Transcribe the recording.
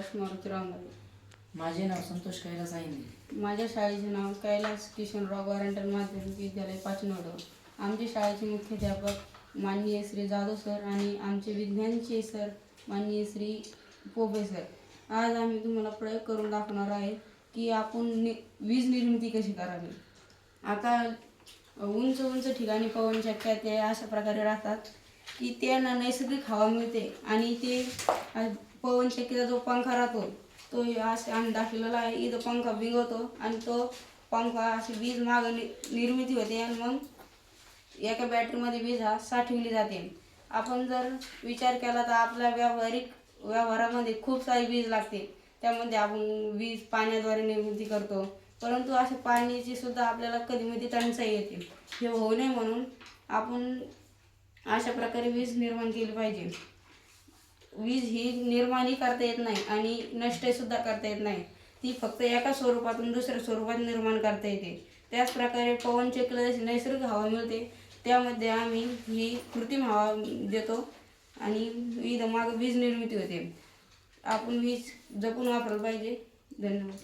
आदर्श मारुती रामदारे. माझे नाव संतोष कैलास आहे. माझ्या शाळेचे नाव कैलास किशनराव गारंटर माध्यमिक विद्यालय पाचनोड. आमच्या शाळेचे मुख्याध्यापक माननीय श्री जाधव सर आणि आमचे विज्ञानचे सर माननीय श्री पोपे सर. आज आम्ही तुम्हाला प्रयोग करून दाखवणार आहे की आपण वीज निर्मिती कशी करावी. आता उंच उंच ठिकाणी पवनचक्क्या ते अशा प्रकारे राहतात की त्यांना नैसर्गिक हवा मिळते आणि ते पवनचक्कीचा जो पंखा राहतो तो असे आम्ही दाखवलेला आहे. इथं पंखा बिघवतो आणि तो पंखा अशी वीज निर्मिती होते आणि मग एका बॅटरीमध्ये वीज साठवली जाते. आपण जर विचार केला तर आपल्या व्यवहारामध्ये खूप सारी वीज लागते. त्यामध्ये आपण वीज पाण्याद्वारे निर्मिती करतो, परंतु अशा पाण्याची सुद्धा आपल्याला कधीमध्ये टंचाई येते. हे होऊ नये म्हणून आपण अशा प्रकारे वीज निर्माण केली पाहिजे. वीज ही निर्माणही करता येत नाही आणि नष्टसुद्धा करता येत नाही. ती फक्त एका स्वरूपातून दुसऱ्या स्वरूपात निर्माण करता येते. त्याचप्रकारे पवनचक्कीला जशी नैसर्गिक हवा मिळते त्यामध्ये आम्ही ही कृत्रिम हवा देतो आणि मागं वीज निर्मिती होते. आपण वीज जपून वापरायला पाहिजे. धन्यवाद.